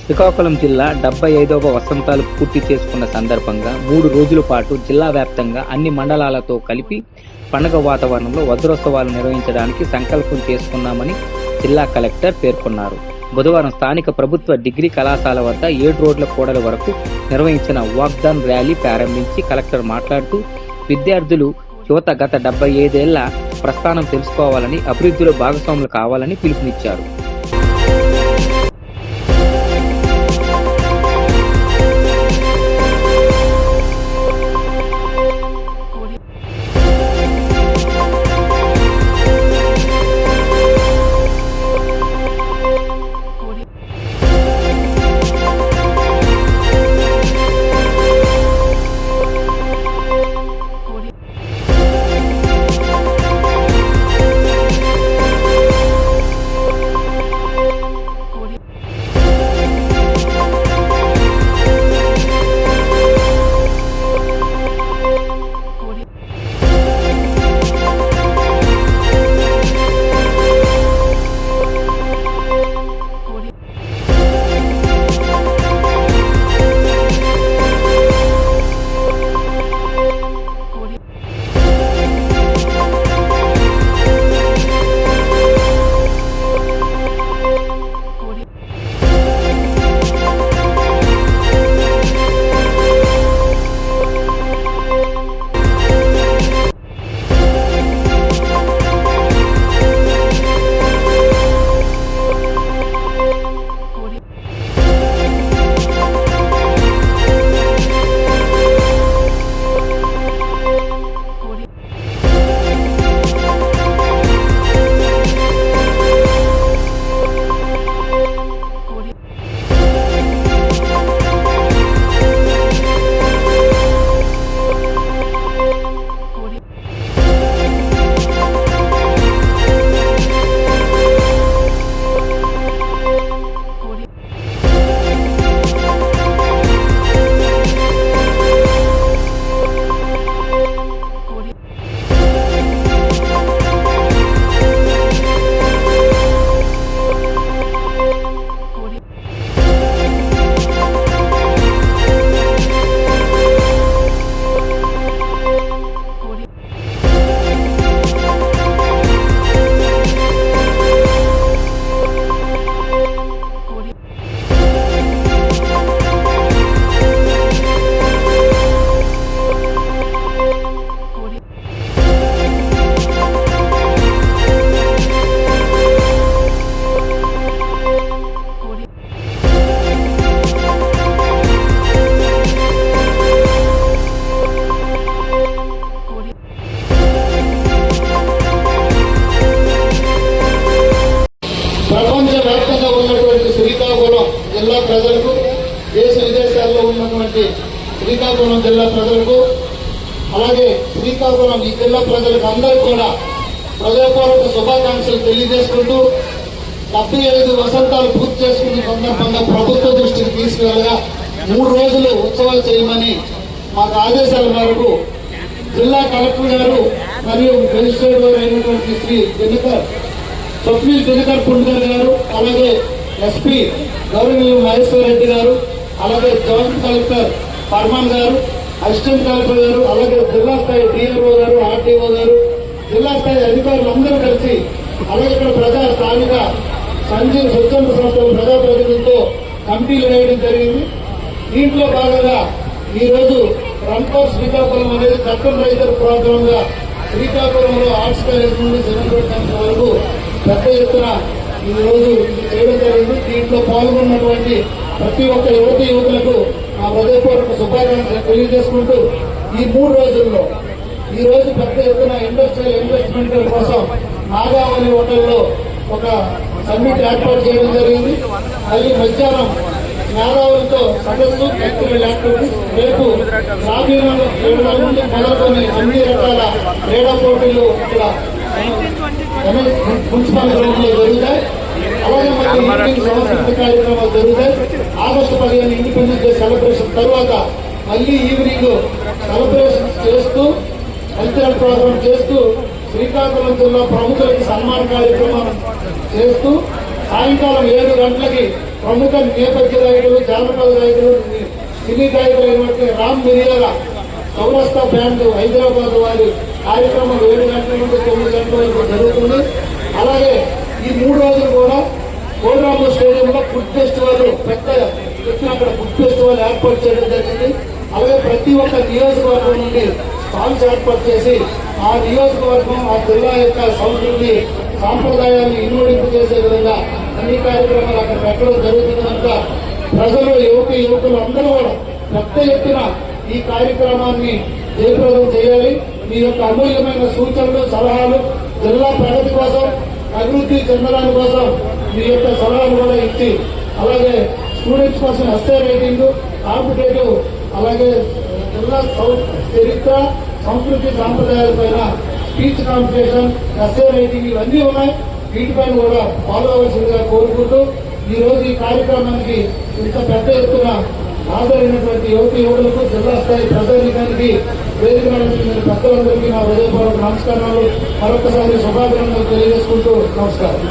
శ్రీకాకుళం జిల్లా 75వ వసంతాలు పూర్తి చేసుకున్న సందర్భంగా 3 రోజుల పాటు జిల్లా వ్యాప్తంగా అన్ని మండలాలతో కలిపి పండుగ వాతావరణంలో వజ్రోత్సవాలు నిర్వహించడానికి సంకల్పం చేసుకున్నామని జిల్లా కలెక్టర్ పేర్కొన్నారు. బుధవారం స్థానిక ప్రభుత్వ డిగ్రీ కళాశాల వద్ద 7 రోడ్ల కూడలి వరకు నిర్వహించిన వాక్థాన్ ర్యాలీ ప్రారంభించి కలెక్టర్ మాట్లాడుతూ విద్యార్థులు యువత గత 75 ఏళ్ల ప్రస్థానం తెలుసుకోవాలని, అభివృద్ధిలో భాగస్వాములు కావాలని పిలుపునిచ్చారు. ప్రపంచవ్యాప్తంగా ఉన్నటువంటి శ్రీకాకుళం జిల్లా ప్రజలకు, దేశ విదేశాల్లో ఉన్నటువంటి శ్రీకాకుళం జిల్లా ప్రజలకు, అలాగే శ్రీకాకుళం ఈ జిల్లా ప్రజలకు అందరూ కూడా హృదయపూర్వక శుభాకాంక్షలు తెలియజేసుకుంటూ 75 వసంతాలు పూర్తి చేసుకున్న సందర్భంగా ప్రభుత్వ దృష్టికి తీసుకువెళ్ళగా 3 రోజులు ఉత్సవాలు చేయమని మాకు ఆదేశాల మేరకు జిల్లా కలెక్టర్ గారు మరియు మెజిస్ట్రేట్ గారు అయినటువంటి శ్రీ స్వప్నిల్ దినకర్ పుండ్కర్ గారు, అలాగే ఎస్పీ గౌరవనీయులు మహేశ్వర్ రెడ్డి గారు, అలాగే జాయింట్ కలెక్టర్ ఫర్మాన్ గారు, అసిస్టెంట్ కలెక్టర్ గారు, అలాగే జిల్లా స్థాయి డిఆర్ఓ గారు, ఆర్టీఓ గారు, జిల్లా స్థాయి అధికారులు అందరూ కలిసి, అలాగే ఇక్కడ స్థానిక సంజీవ్ స్వచ్ఛంద సంస్థల ప్రజాప్రతినిధులతో కమిటీలు వేయడం జరిగింది. దీంట్లో భాగంగా ఈరోజు రన్ ఫర్ శ్రీకాకుళం అనేది చట్టం రైతర్ ప్రోగ్రామ్ గా శ్రీకాకుళంలో ఆర్ట్స్ కాలేజ్ నుండి సెకండ్ సెంటర్ వరకు పెద్ద ఎత్తున ఈ రోజు చేయడం జరిగింది. దీంట్లో పాల్గొన్నటువంటి ప్రతి ఒక్క యువతులకు నా హృదయపూర్వక శుభాకాంక్షలు తెలియజేసుకుంటూ ఈ 3 రోజుల్లో ఈ రోజు పెద్ద ఎత్తున ఇండస్ట్రియల్ ఇన్వెస్ట్మెంట్ కోసం నాగావళి హోటల్లో ఒక సమ్మిట్ ఏర్పాటు చేయడం జరిగింది. మళ్ళీ మధ్యాహ్నం మేధావులతో సదస్సు, కల్చరల్ యాక్టివిటీస్, రేపు సాధీనంలో 7 నుండి మొదలుకొని అన్ని రకాల క్రీడా పోటీలు ఇక్కడ మున్సిపల్ గ్రౌండ్ లో జరుగుతాయి. అలాగే మనకి సాంస్కృతిక కార్యక్రమాలు జరుగుతాయి. ఆగస్టు 15 ఇండిపెండెన్స్ డే సెలబ్రేషన్ తర్వాత మళ్ళీ ఈవినింగ్ సెలబ్రేషన్ చేస్తూ, కల్చరల్ ప్రోగ్రామ్ చేస్తూ, శ్రీకాకుళం జిల్లా ప్రముఖులకి సన్మాన కార్యక్రమం చేస్తూ సాయంకాలం 7 గంటలకి ప్రముఖ నేపథ్య గాయకులు, జానపద గాయకులు, సినీ గాయకులైనటువంటి రామ్ మిరియాల చౌరస్తా బ్యాండ్ హైదరాబాద్ వారి కార్యక్రమం 7 గంటల నుండి 9 గంటల వరకు జరుగుతుంది. అలాగే ఈ 3 రోజులు కూడా కోనరామ స్టేడియంలో ఫుడ్ ఫెస్టివల్ పెద్ద ఎత్తున అక్కడ ఫుడ్ ఫెస్టివల్ ఏర్పాటు చేయడం జరిగింది. అలాగే ప్రతి ఒక్క నియోజకవర్గం నుండి స్టాల్స్ ఏర్పాటు చేసి ఆ నియోజకవర్గం, ఆ జిల్లా యొక్క సంస్కృతి సాంప్రదాయాన్ని ఇనుమడింపు చేసే విధంగా అన్ని కార్యక్రమాలు అక్కడ పెట్టడం జరుగుతుంది కనుక ప్రజలు, యువకులు అందరూ కూడా పెద్ద ఎత్తున ఈ కార్యక్రమాన్ని జయప్రదం చేయాలి. మీ యొక్క అమూల్యమైన సూచనలు, సలహాలు జిల్లా ప్రగతి కోసం, అభివృద్ధి చెందడానికి కోసం మీ యొక్క సలహాలు కూడా ఇచ్చి, అలాగే స్టూడెంట్స్ కోసం ఎస్ఏ రైటింగ్, కాంపిటేటివ్, అలాగే జిల్లా చరిత్ర, సంస్కృతి సాంప్రదాయాలపైన స్పీచ్ కాంపిటీషన్, ఎస్ఏ రైటింగ్ ఇవన్నీ ఉన్నాయి. వీటిపైన కూడా ఫాలో అవ్వాల్సిందిగా కోరుకుంటూ ఈ రోజు ఈ కార్యక్రమానికి ఇంత పెద్ద ఎత్తున హాజరైనటువంటి యువకులకు, జిల్లా స్థాయి ప్రజానికానికి, వేదిక నడిపిన పెద్దలందరికీ నా హృదయపూర్వక నమస్కారాలు, మరొకసారి శుభాకాంక్షలు తెలియజేసుకుంటూ నమస్కారం.